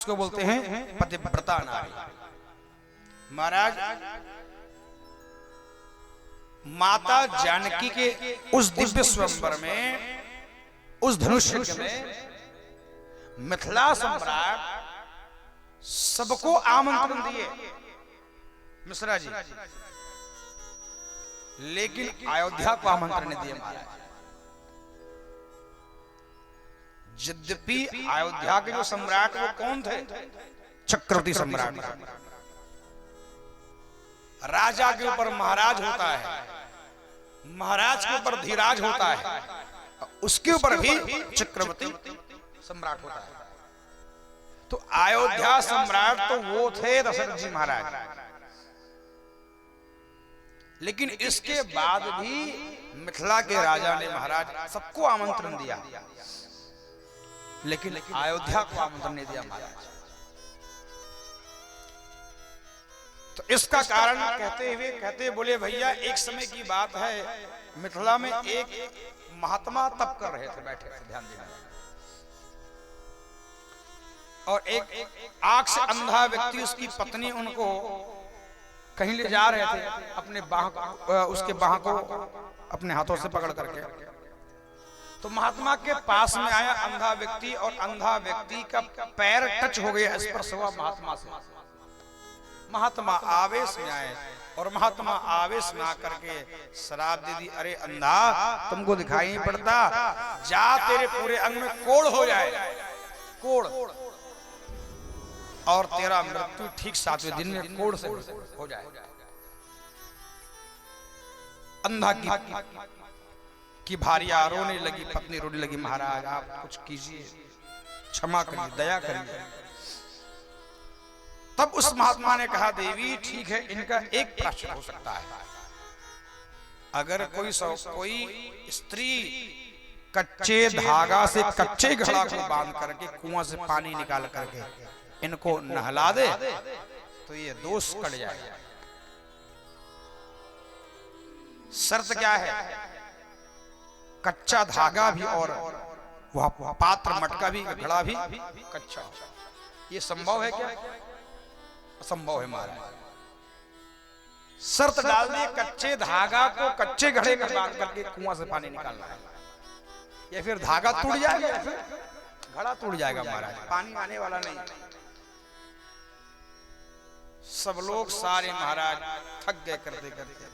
उसको बोलते हैं पतिव्रता नारी। महाराज माता जानकी के उस दिव्य स्वयंवर में, उस धनुष यज्ञ में मिथिला सम्राट सबको आमंत्रण दिए मिश्रा जी, लेकिन अयोध्या को आमंत्रण नहीं दिए महाराज। यद्यपि अयोध्या के जो सम्राट वो कौन थे? चक्रवर्ती सम्राट। राजा के ऊपर महाराज होता है, महाराज के ऊपर धीराज होता है, उसके ऊपर भी चक्रवर्ती सम्राट होता है। तो अयोध्या सम्राट तो वो थे दशरथ जी महाराज, लेकिन इसके बाद भी मिथिला के राजा ने महाराज सबको आमंत्रण दिया, लेकिन अयोध्या को आमंत्रण नहीं दिया महाराज। तो इसका कारण कहते बोले भैया एक समय की बात है, मिथिला में एक महात्मा तप कर रहे थे, बैठे थे, ध्यान देना। और एक आंख से अंधा व्यक्ति, उसकी पत्नी उनको कहीं ले जा रहे थे, अपने उसके बाह को अपने हाथों से पकड़ करके। तो महात्मा के पास में आया अंधा व्यक्ति, और अंधा व्यक्ति का पैर टच हो गया, स्पर्श हुआ महात्मा से। महात्मा आवेश में आए, और महात्मा आवेश में आकर के शराब दे दी, अरे अंधा तुमको दिखाई नहीं पड़ता, जा तेरे पूरे अंग में कोढ़ हो जाए, कोढ़, और तेरा मृत्यु ठीक 7वें दिन में कोढ़ से हो जाए। अंधा की भारिया रोने लगी, पत्नी रोने लगी, महाराज आप कुछ कीजिए, क्षमा करिए, दया करिए। तब उस महात्मा ने कहा देवी ठीक है, इनका एक प्रश्न हो सकता है, अगर कोई स्त्री कच्चे धागा से कच्चे घड़ा को बांध करके कुआं से पानी निकाल करके इनको नहला दे तो ये दोष कट जाएगा। शर्त क्या है? कच्चा धागा भी और वह पात्र मटका भी, घड़ा भी कच्चा। ये संभव है क्या? असंभव है महाराज। शर्त डाल दी, कच्चे धागा को कच्चे घड़े में बांध करके कुआं से पानी निकालना है, या फिर धागा टूट जाएगा या फिर घड़ा टूट जाएगा महाराज, पानी आने वाला नहीं। सब लोग सारे महाराज थक गए करते करते।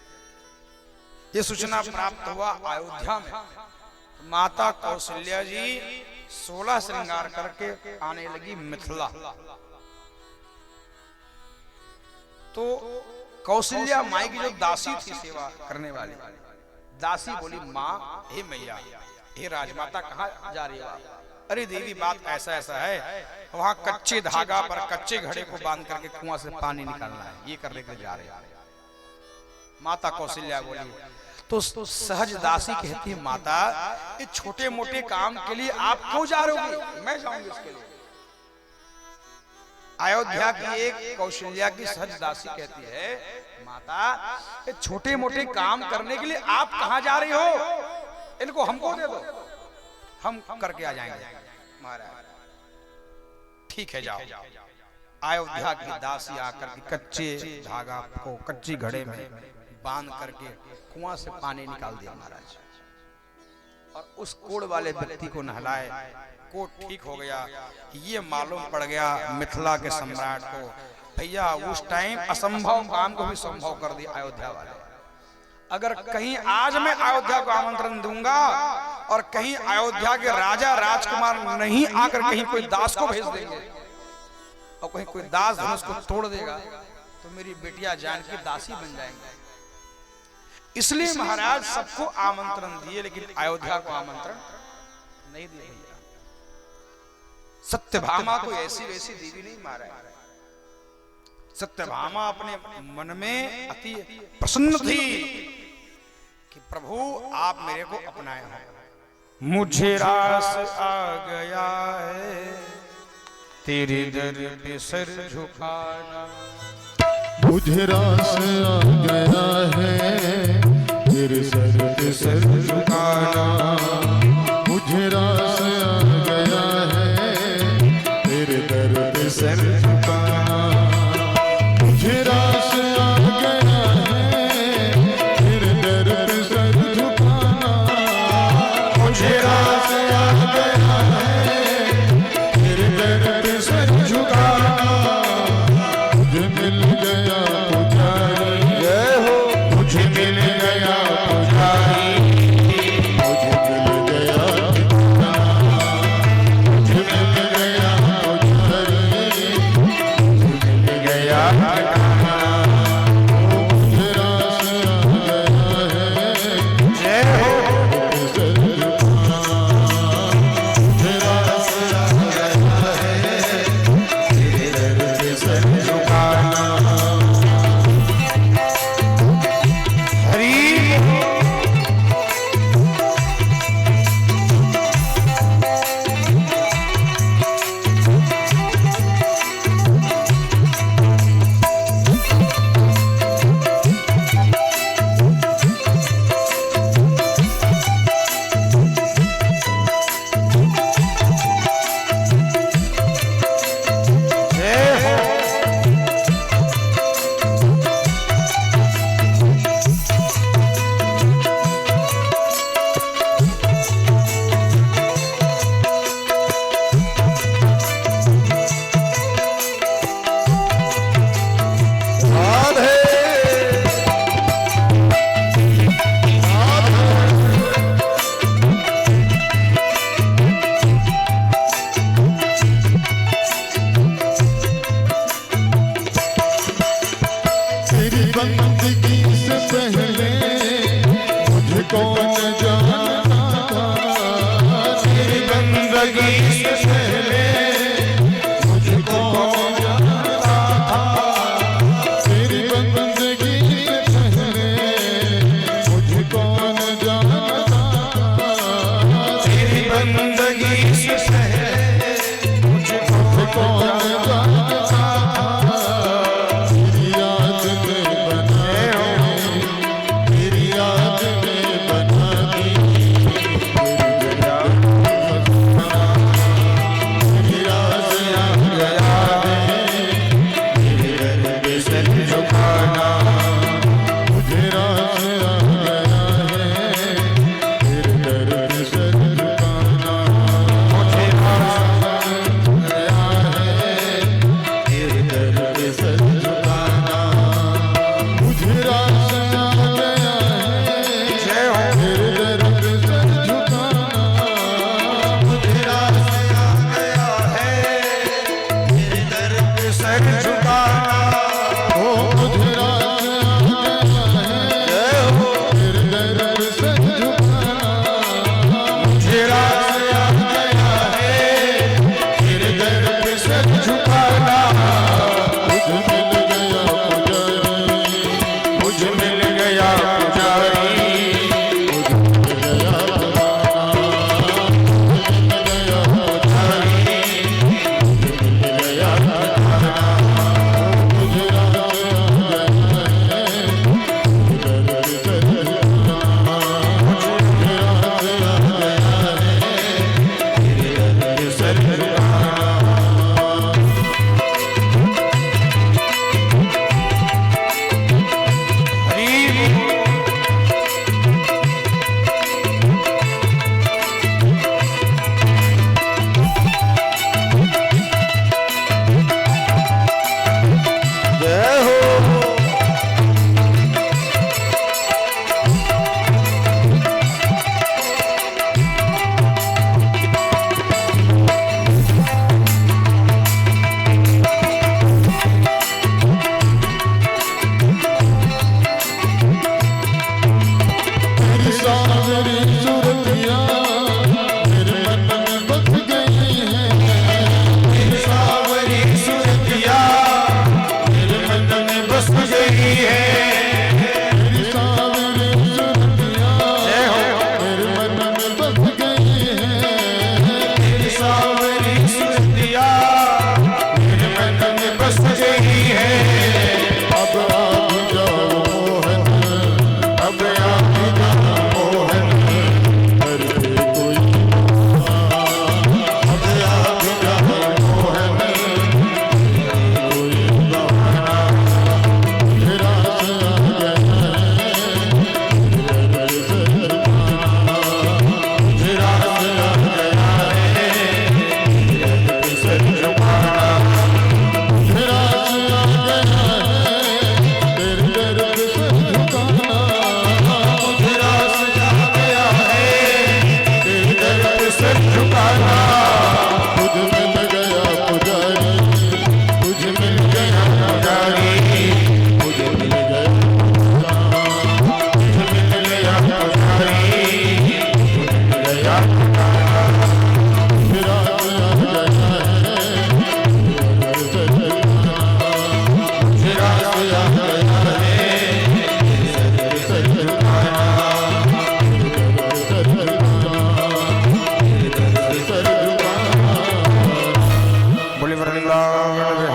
ये सूचना प्राप्त हुआ अयोध्या में, माता कौशल्या जी 16 श्रृंगार करके आने लगी मिथिला। तो कौशल्या माई की जो दासी थी, सेवा करने वाली दासी, बोली माँ हे मैया, हे राजमाता कहाँ जा रही है? अरे देवी बात ऐसा ऐसा है, वहां कच्चे धागा पर कच्चे घड़े को बांध करके कुआं से पानी निकालना है, ये करने के लिए जा रहे हैं। माता कौशल्या बोली, तो सहज दासी कहती है माता ये छोटे मोटे काम के लिए आप क्यों जा रहे हो? मैं जाऊंगी इसके लिए। अयोध्या की एक कौशल्या की सहज दासी कहती है माता ये छोटे मोटे काम करने के लिए आप कहां जा रही हो? इनको हमको दे दो, हम करके आ जाएंगे। महाराज ठीक है जाओ। अयोध्या की दासी आकर के कच्चे धागा को कच्ची घड़े में बांध करके कुआं से पानी निकाल दिया महाराज, और उस कोढ़ वाले व्यक्ति को नहलाए, कोढ़ ठीक हो गया। ये मालूम पड़ गया मिथिला के सम्राट को, भैया उस टाइम असंभव काम को भी संभव कर दिया अयोध्या वाले। अगर कहीं आज मैं अयोध्या को आमंत्रण दूंगा और कहीं अयोध्या के राजा राजकुमार नहीं आकर कहीं कोई दास को भेज देंगे और कहीं कोई दास धनुष को तोड़ देगा तो मेरी बेटियां जानकी दासी बन जाएंगे। इसलिए महाराज सबको आमंत्रण दिए, लेकिन अयोध्या को आमंत्रण नहीं दिया। सत्यभामा कोई ऐसी वैसी देवी नहीं महाराज। सत्यभामा अपने मन में अति प्रसन्न थी कि प्रभु आप मेरे को अपनाए हो। मुझे रास आ गया है तेरे दर पे सर झुकाना, मुझे रास आ गया है तेरे सर पे सर झुकाना, मुझे रास आ गया है तेरे दर पे सर सर झुकाना। मुझे रास आ गया है तेरे दर पे सर झुकाना। मुझे रास आ गया है तेरे दर पे सर झुकाना। मुझे मिल गया पुजारी, जय हो, मुझे मिल गया पुजारी, मुझे मिल गया ठिकाना, मुझे मिल गया पुजारी, मुझे मिल गया ठिकाना। मुझे रास आ गया है, जय हो, सर झुकाना। मुझे रास आ गया है तेरे दर पे सर झुकाना। बंदगी से पहले मुझे कौन जानता था। तेरी बंदगी से पहले मुझे कौन जानता था। तेरी बंदगी से पहले मुझे कौन जानता था। तेरी बंदगी से पहले मुझे कौन जानता था।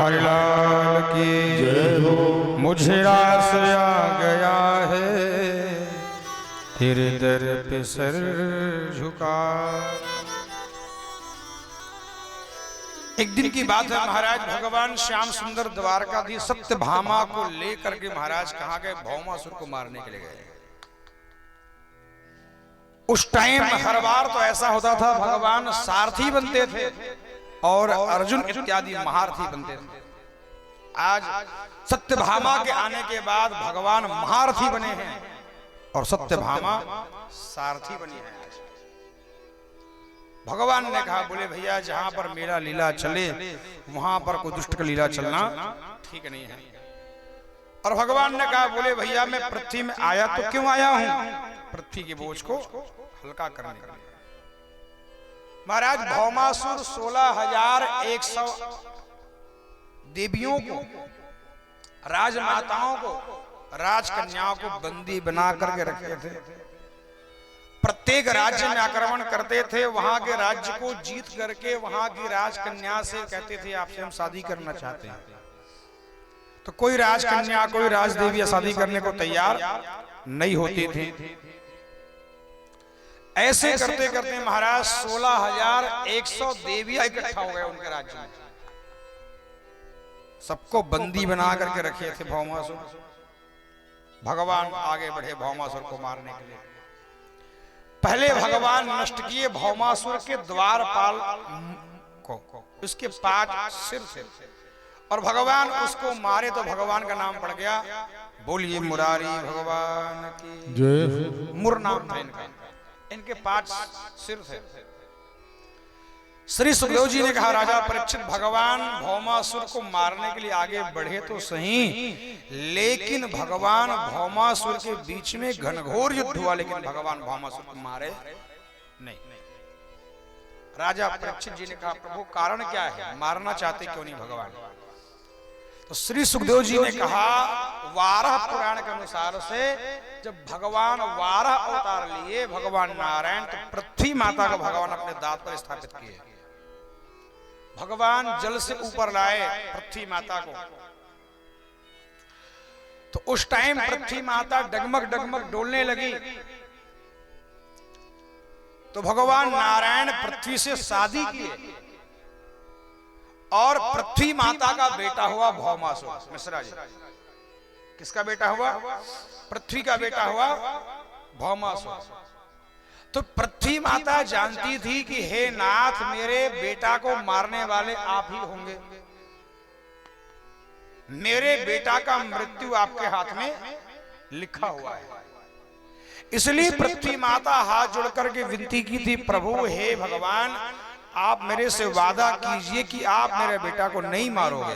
बिहारी लाल की जय हो। मुझे रास आ गया है तेरे दर पे सर झुका। एक दिन की बात है, महाराज भगवान श्याम सुंदर द्वारकाधीश सत्यभामा को लेकर के महाराज कहाँ गए? भौमासुर को मारने के लिए गए। उस टाइम हर बार तो ऐसा होता था, भगवान सारथी बनते थे और अर्जुन इत्यादि महारथी बनते थे। आज सत्यभामा के आने के बाद भगवान महारथी बने हैं और सत्यभामा सारथी बनी है। भगवान ने कहा, बोले भैया जहां पर मेरा लीला चले वहां पर कोई दुष्ट का लीला चलना ठीक नहीं है। और भगवान ने कहा, बोले भैया मैं पृथ्वी में आया तो क्यों आया हूं? पृथ्वी के बोझ को हल्का करने के लिए। महाराज भौमासुर 16,100 देवियों को, राजमाताओं को, राजकन्याओं को बंदी बना करके रखे थे। प्रत्येक राज्य में आक्रमण करते थे, वहां के राज्य को जीत करके वहां की राजकन्या से कहते थे आपसे हम शादी करना चाहते हैं। तो कोई राजकन्या, कोई राजदेवी शादी करने को तैयार नहीं होती थी। ऐसे करते करते महाराज 16,100 देवियां इकट्ठा हो गए उनके राज्य में। सबको बंदी बना करके रखे थे भौमासुर। भगवान आगे बढ़े भौमासुर को मारने के लिए। पहले भगवान नष्ट किए भौमासुर के द्वारपाल को, उसके 5 सिर थे और भगवान उसको मारे तो भगवान का नाम पड़ गया, बोलिए मुरारी भगवान की जय। मुर नाम था इनका। इनके 5 सिर थे। श्री सुखदेव जी ने कहा, राजा परीक्षित भगवान भौमासुर को मारने के लिए आगे बढ़े तो सही, लेकिन भगवान भौमासुर के बीच में घनघोर युद्ध हुआ, लेकिन भगवान भौमासुर को मारे नहीं। राजा परीक्षित जी ने कहा, प्रभु कारण क्या है, मारना चाहते क्यों नहीं भगवान? तो श्री सुखदेव जी ने कहा, वाराह पुराण के अनुसार से जब भगवान वाराह अवतार लिए भगवान नारायण, तो पृथ्वी माता को भगवान अपने दांत पर स्थापित किए। भगवान जल से ऊपर लाए पृथ्वी माता को। तो उस टाइम पृथ्वी माता डगमग डगमग डोलने लगी। तो भगवान नारायण पृथ्वी से शादी किए और पृथ्वी माता का बेटा हुआ भौमासुर। मिश्रा जी, किसका बेटा हुआ? पृथ्वी का बेटा हुआ भौमासुर। तो पृथ्वी माता जानती थी कि हे नाथ, मेरे बेटा को मारने वाले आप ही होंगे। मेरे बेटा का मृत्यु आपके हाथ में लिखा हुआ है। इसलिए पृथ्वी माता हाथ जोड़कर के विनती की थी, प्रभु हे भगवान, आप मेरे से वादा कीजिए कि आप मेरे बेटा को नहीं मारोगे।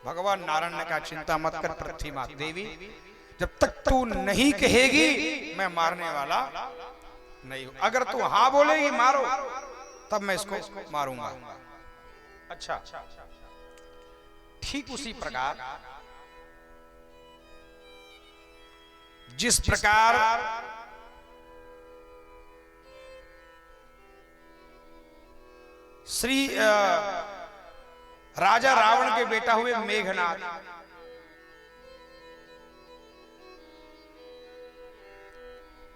भगवान नारायण ने कहा, चिंता मत कर पृथ्वी माता देवी, जब तक तू नहीं कहेगी मैं मारने वाला नहीं हूं। अगर तू हाँ बोलेगी मारो, तब मैं इसको मारूंगा। अच्छा, ठीक उसी प्रकार जिस प्रकार श्री राजा रावण के बेटा हुए मेघनाद,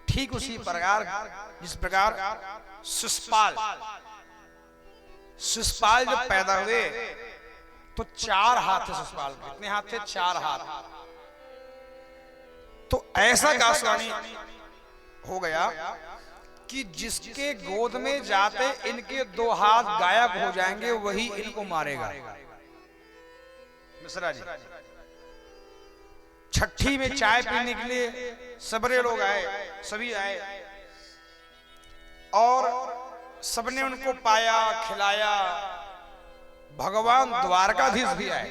ठीक उसी प्रकार जिस प्रकार शिशुपाल जब पैदा हुए तो 4 हाथ थे शिशुपाल के। कितने हाथ थे? 4 हाथ। तो ऐसा आकाशवाणी हो गया कि जिसके गोद में जाते इनके 2 हाथ गायब हो जाएंगे, वही इनको मारेगा। मिश्रा जी, छठी में चाय पीने के लिए सबरे लोग आए, सभी आए और सबने उनको पाया, खिलाया। भगवान द्वारकाधीश भी आए।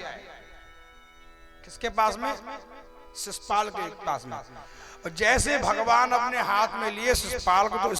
किसके पास में? शिशुपाल के पास में। और जैसे भगवान अपने हाथ में लिए शिशुपाल को, तो